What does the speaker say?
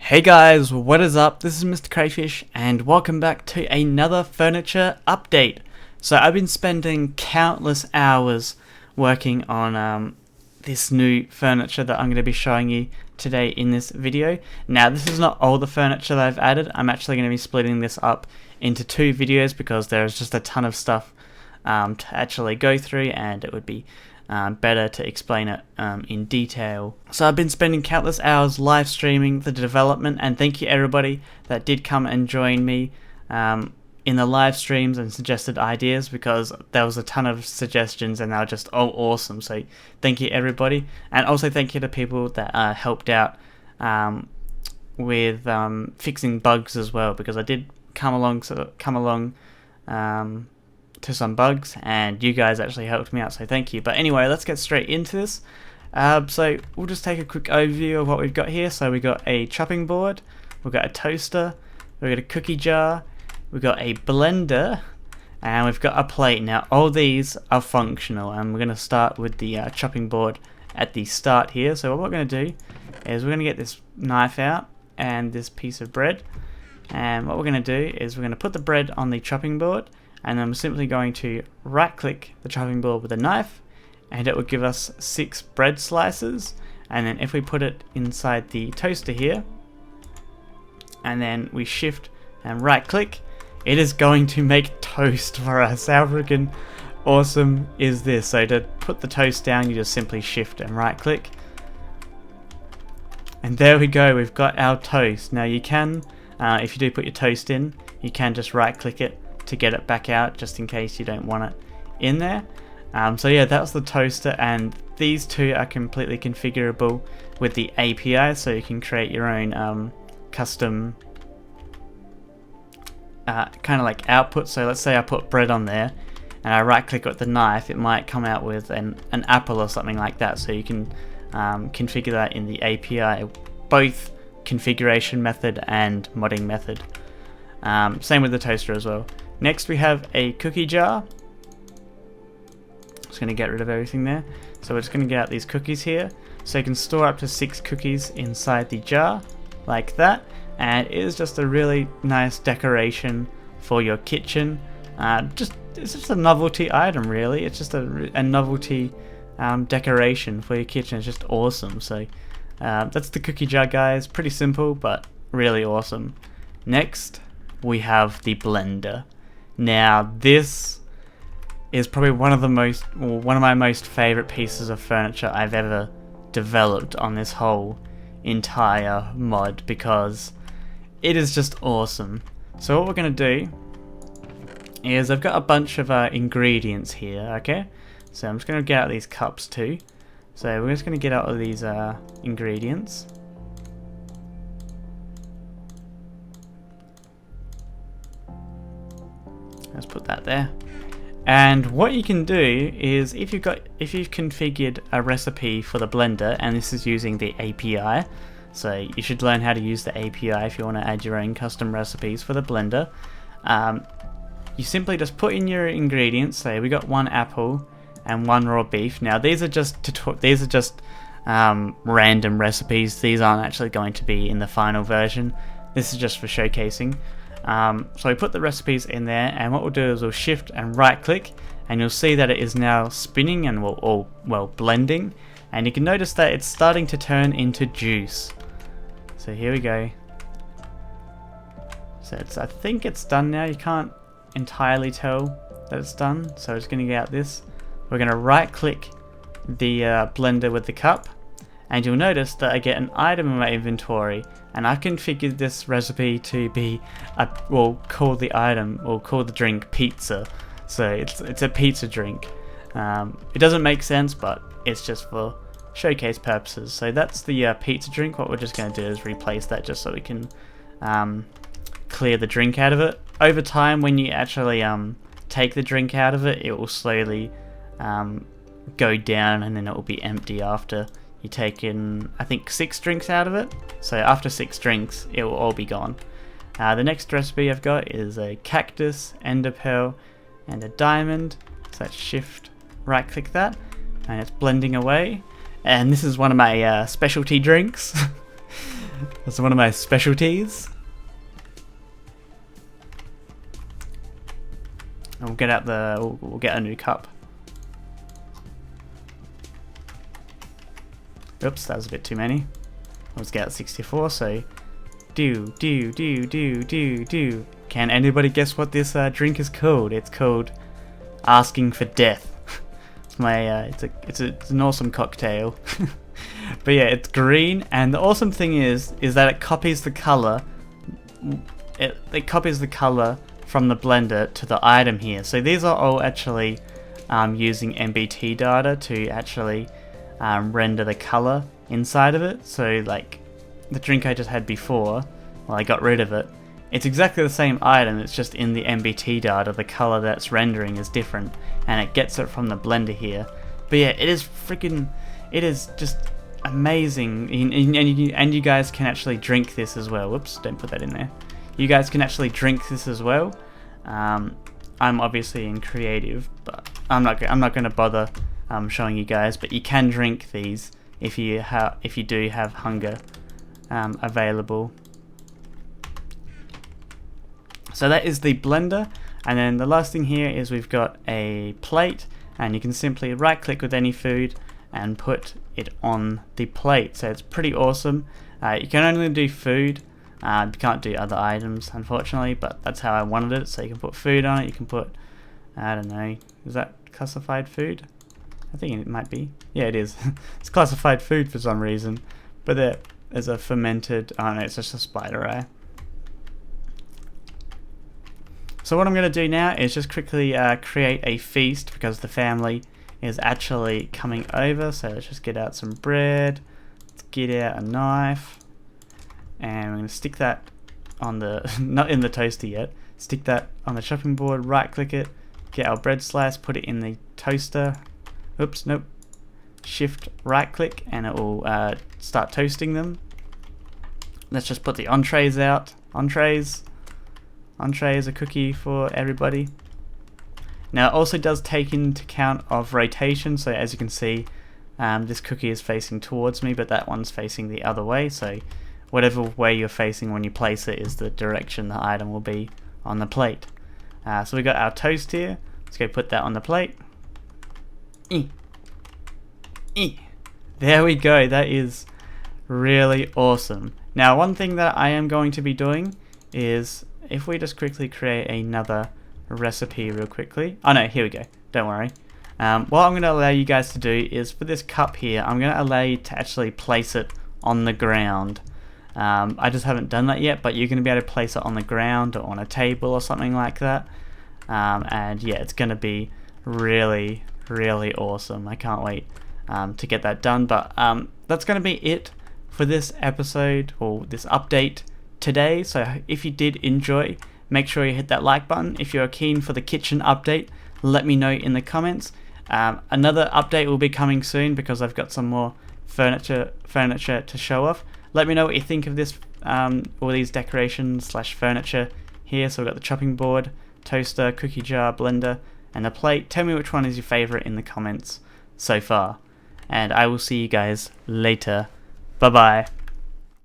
Hey guys, what is up? This is Mr. Crayfish and welcome back to another furniture update. So I've been spending countless hours working on this new furniture that I'm going to be showing you today in this video. Now this is not all the furniture that I've added. I'm actually going to be splitting this up into two videos because there's just a ton of stuff to actually go through, and it would be better to explain it in detail. So I've been spending countless hours live streaming the development, and thank you everybody that did come and join me in the live streams and suggested ideas, because there was a ton of suggestions and they were just all awesome. So thank you everybody, and also thank you to people that helped out with fixing bugs as well, because I did come along to some bugs and you guys actually helped me out, so thank you. But anyway, let's get straight into this. So we'll just take a quick overview of what we've got here. So we've got a chopping board, we've got a toaster, we've got a cookie jar, we've got a blender, and we've got a plate. Now all these are functional, and we're going to start with the chopping board at the start here. So what we're going to do is we're going to get this knife out and this piece of bread, and what we're going to do is we're going to put the bread on the chopping board, and I'm simply going to right click the chopping board with a knife, and it will give us 6 bread slices. And then if we put it inside the toaster here and then we shift and right click, it is going to make toast for us. How freaking awesome is this? So to put the toast down, you just simply shift and right click, and there we go, we've got our toast. Now you can, if you do put your toast in, you can just right click it to get it back out, just in case you don't want it in there. So yeah, that's the toaster, and these two are completely configurable with the API, so you can create your own custom kind of like output. So let's say I put bread on there and I right click with the knife, it might come out with an apple or something like that. So you can configure that in the API, both configuration method and modding method. Same with the toaster as well. Next we have a cookie jar. Just going to get rid of everything there. So we're just going to get out these cookies here. So you can store up to 6 cookies inside the jar, like that. And it is just a really nice decoration for your kitchen. It's just a novelty item, really. It's just a novelty decoration for your kitchen. It's just awesome. So that's the cookie jar, guys. Pretty simple, but really awesome. Next we have the blender. Now this is probably one of my most favorite pieces of furniture I've ever developed on this whole entire mod, because it is just awesome. So what we're going to do is, I've got a bunch of ingredients here, okay? So I'm just going to get out these cups too. So we're just going to get out all these ingredients. Let's put that there. And what you can do is, if you've configured a recipe for the blender, and this is using the API, so you should learn how to use the API if you want to add your own custom recipes for the blender. You simply just put in your ingredients. Say we got 1 apple and 1 raw beef. Now these are just random recipes. These aren't actually going to be in the final version. This is just for showcasing. So we put the recipes in there, and what we'll do is we'll shift and right click, and you'll see that it is now spinning and blending, and you can notice that it's starting to turn into juice. So here we go. So I think it's done now. You can't entirely tell that it's done, so we're just going to get out this. We're going to right click the blender with the cup, and you'll notice that I get an item in my inventory, and I configured this recipe to be call the drink pizza. So it's a pizza drink. It doesn't make sense, but it's just for showcase purposes. So that's the pizza drink. What we're just going to do is replace that, just so we can clear the drink out of it. Over time, when you actually take the drink out of it, it will slowly go down, and then it will be empty after you take in, I think, 6 drinks out of it. So after 6 drinks, it will all be gone. The next recipe I've got is a cactus, ender pearl, and a diamond. So let's shift, right click that, and it's blending away. And this is one of my specialty drinks. That's one of my specialties. And we'll get out we'll get a new cup. Oops, that was a bit too many. Let's get out 64, so do. Can anybody guess what this drink is called? It's called Asking for Death. It's my it's an awesome cocktail. But yeah, it's green, and the awesome thing is that it copies the color. It copies the color from the blender to the item here. So these are all actually using MBT data to actually render the color inside of it. So like the drink I just had before, well, I got rid of it. It's exactly the same item, it's just in the MBT data, the color that's rendering is different, and it gets it from the blender here. But yeah, it is just amazing, and you guys can actually drink this as well. Whoops, don't put that in there. You guys can actually drink this as well. I'm obviously in creative, but I'm not going to bother showing you guys. But you can drink these if you do have hunger available. So that is the blender, and then the last thing here is we've got a plate, and you can simply right click with any food and put it on the plate. So it's pretty awesome. You can only do food, you can't do other items unfortunately, but that's how I wanted it. So you can put food on it, you can put, I don't know, is that classified food? I think it might be. Yeah, it is. It's classified food for some reason, but there's a fermented, oh no, it's just a spider eye. So what I'm going to do now is just quickly create a feast, because the family is actually coming over. So let's just get out some bread, let's get out a knife, and we're going to stick that on the, not in the toaster yet, stick that on the chopping board, right click it, get our bread slice, put it in the toaster, oops, nope, shift right click, and it will start toasting them. Let's just put the entrees out, entrees, a cookie for everybody. Now it also does take into account of rotation, so as you can see, this cookie is facing towards me, but that one's facing the other way, so whatever way you're facing when you place it is the direction the item will be on the plate. So we got our toast here, let's go put that on the plate. There we go, that is really awesome. Now one thing that I am going to be doing is, if we just quickly create another recipe real quickly. Oh no, here we go, don't worry. What I'm going to allow you guys to do is, for this cup here, I'm going to allow you to actually place it on the ground. I just haven't done that yet, but you're going to be able to place it on the ground or on a table or something like that. And yeah, it's going to be really, really awesome. I can't wait to get that done. But that's going to be it for this episode, or this update today. So if you did enjoy, make sure you hit that like button. If you're keen for the kitchen update, let me know in the comments. Another update will be coming soon, because I've got some more furniture to show off. Let me know what you think of this, all these decorations / furniture here. So we've got the chopping board, toaster, cookie jar, blender, and the plate. Tell me which one is your favorite in the comments so far, and I will see you guys later. Bye bye.